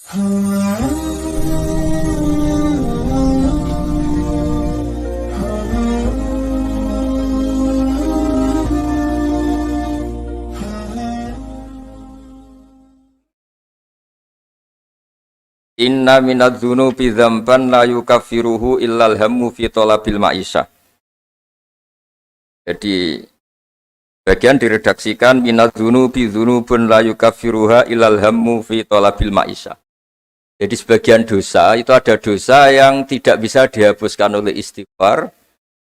Inna minadz-dzunubi dzamban la yukaffiruhu illal hammu fi talabil ma'isyah. Jadi bagian diredaksikan minadz-dzunubi dzunubun la yukaffiruha illal hammu fi talabil ma'isyah. Jadi sebagian dosa itu ada dosa yang tidak bisa dihapuskan oleh istighfar,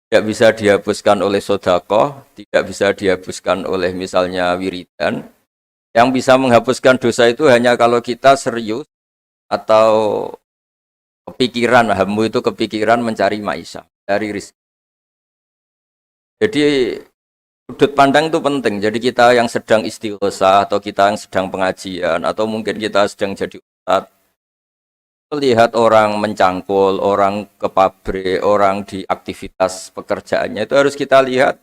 tidak bisa dihapuskan oleh sedekah, tidak bisa dihapuskan oleh misalnya wiridan. Yang bisa menghapuskan dosa itu hanya kalau kita serius atau kepikiran, hammu itu kepikiran mencari maisha, dari rizki. Jadi sudut pandang itu penting. Jadi kita yang sedang istighosah atau kita yang sedang pengajian atau mungkin kita sedang jadi ustadz, melihat orang mencangkul, orang ke pabrik, orang di aktivitas pekerjaannya, itu harus kita lihat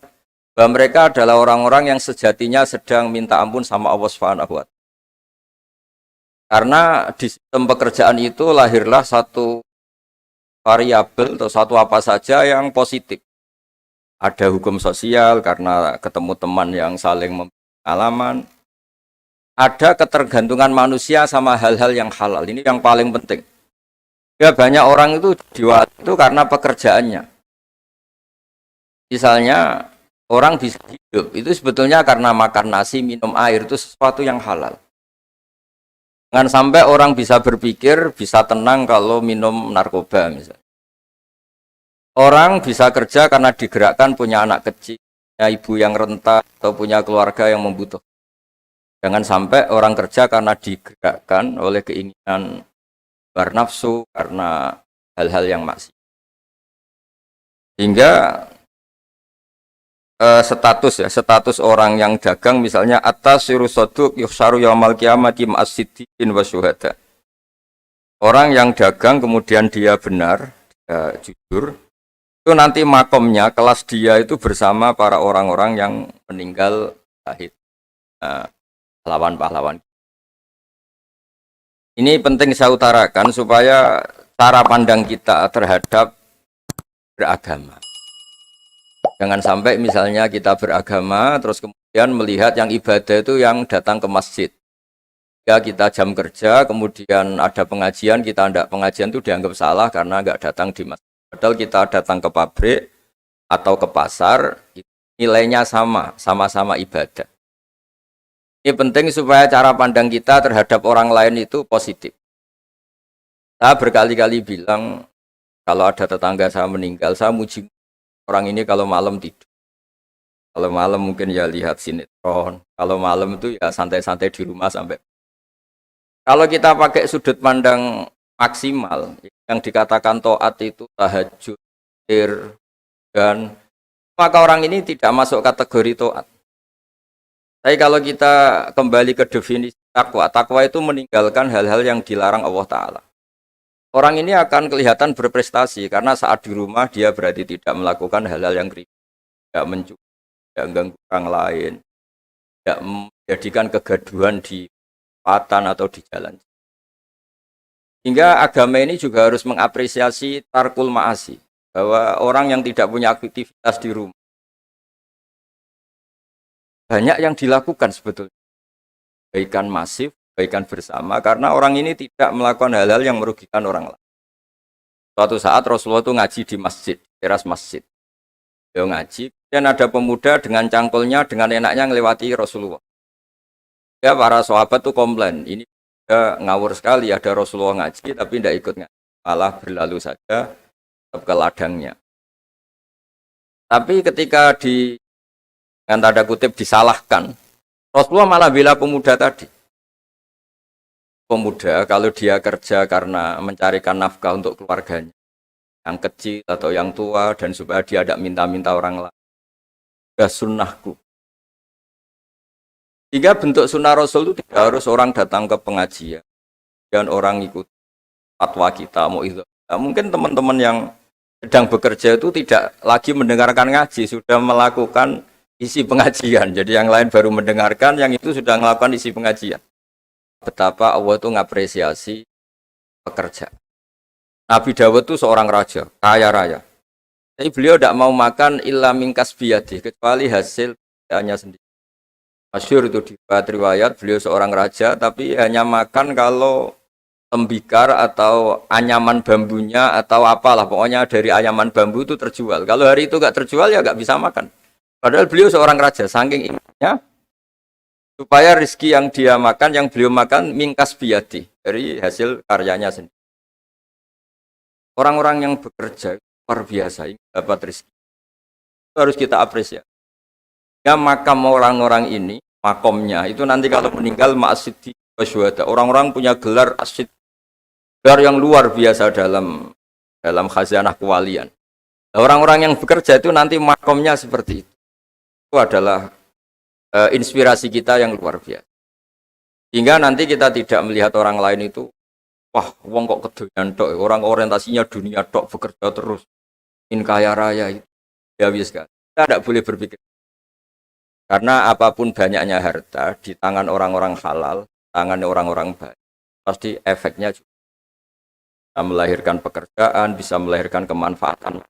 bahwa mereka adalah orang-orang yang sejatinya sedang minta ampun sama Allah Subhanahu wa Ta'ala. Karena di sistem pekerjaan itu lahirlah satu variabel atau satu apa saja yang positif. Ada hukum sosial karena ketemu teman yang saling memberi pengalaman. Ada ketergantungan manusia sama hal-hal yang halal. Ini yang paling penting. Ya banyak orang itu diwaktu itu karena pekerjaannya. Misalnya orang bisa hidup itu sebetulnya karena makan nasi, minum air itu sesuatu yang halal. Jangan sampai orang bisa berpikir, bisa tenang kalau minum narkoba misalnya. Orang bisa kerja karena digerakkan punya anak kecil, punya ibu yang renta, atau punya keluarga yang membutuhkan. Jangan sampai orang kerja karena digerakkan oleh keinginan bernafsu, karena hal-hal yang maksiat. Hingga status orang yang dagang misalnya atas sirusoduk yuhsaru yaumal qiyamati ma'as-siddiqin wa syuhada. Orang yang dagang kemudian dia benar, dia jujur, itu nanti makomnya kelas dia itu bersama para orang-orang yang meninggal syahid, pahlawan-pahlawan. Ini penting saya utarakan supaya cara pandang kita terhadap beragama. Jangan sampai misalnya kita beragama terus kemudian melihat yang ibadah itu yang datang ke masjid. Ya kita jam kerja kemudian ada pengajian, kita tidak pengajian itu dianggap salah karena nggak datang di masjid. Padahal kita datang ke pabrik atau ke pasar, nilainya sama-sama ibadah. Ini penting supaya cara pandang kita terhadap orang lain itu positif. Saya berkali-kali bilang kalau ada tetangga saya meninggal, saya muji orang ini kalau malam tidur. Kalau malam mungkin ya lihat sinetron. Kalau malam itu ya santai-santai di rumah sampai. Kalau kita pakai sudut pandang maksimal, yang dikatakan taat itu tahajud, dan maka orang ini tidak masuk kategori taat. Tapi kalau kita kembali ke definisi takwa, takwa itu meninggalkan hal-hal yang dilarang Allah Ta'ala. Orang ini akan kelihatan berprestasi karena saat di rumah dia berarti tidak melakukan hal-hal yang kritis, tidak mencuri, tidak mengganggu orang lain, tidak menjadikan kegaduhan di perempatan atau di jalan. Hingga agama ini juga harus mengapresiasi tarkul ma'asi, bahwa orang yang tidak punya aktivitas di rumah banyak yang dilakukan sebetulnya, kebaikan masif, kebaikan bersama, karena orang ini tidak melakukan hal-hal yang merugikan orang lain. Suatu saat Rasulullah itu ngaji di masjid, teras masjid. Dia ngaji, dan ada pemuda dengan cangkulnya, dengan enaknya melewati Rasulullah. Ya para sahabat itu komplain, ini ngawur sekali, ada Rasulullah ngaji tapi tidak ikut ngaji, malah berlalu saja ke ladangnya. Tapi ketika dengan tanda kutip disalahkan, Rasulullah malah bela pemuda tadi. Pemuda kalau dia kerja karena mencarikan nafkah untuk keluarganya, yang kecil atau yang tua, dan supaya dia tidak minta-minta orang lain, sudah sunnahku. Hingga bentuk sunnah Rasul itu tidak harus orang datang ke pengajian dan orang ikut fatwa kita mau itu. Nah, mungkin teman-teman yang sedang bekerja itu tidak lagi mendengarkan ngaji, sudah melakukan isi pengajian. Jadi yang lain baru mendengarkan, yang itu sudah melakukan isi pengajian. Betapa Allah itu mengapresiasi pekerjaan. Nabi Dawud itu seorang raja, kaya raya. Tapi beliau tidak mau makan illa mingkas biyadi, kecuali hasil kerjaannya sendiri. Masyhur itu di riwayat, beliau seorang raja, tapi hanya makan kalau tembikar atau anyaman bambunya atau apalah, pokoknya dari anyaman bambu itu terjual. Kalau hari itu nggak terjual ya nggak bisa makan. Padahal beliau seorang raja, saking inginnya supaya rezeki yang dia makan, yang beliau makan mingkas biyadi, dari hasil karyanya sendiri. Orang-orang yang bekerja luar biasa dapat rezeki. Itu harus kita apresiasi. Ya makam orang-orang ini, makomnya itu nanti kalau meninggal ma'asiddi wasyuhada. Orang-orang punya gelar asid, gelar yang luar biasa dalam khazanah kewalian. Orang-orang yang bekerja itu nanti makomnya seperti itu. Itu adalah inspirasi kita yang luar biasa. Hingga nanti kita tidak melihat orang lain itu, wah, wong kok kedoyan tok, orang orientasinya dunia tok, bekerja terus, ingin kaya raya itu. Ya wis kan. Kita tidak boleh berpikir. Karena apapun banyaknya harta di tangan orang-orang halal, tangan orang-orang baik, pasti efeknya juga bisa melahirkan pekerjaan, bisa melahirkan kemanfaatan.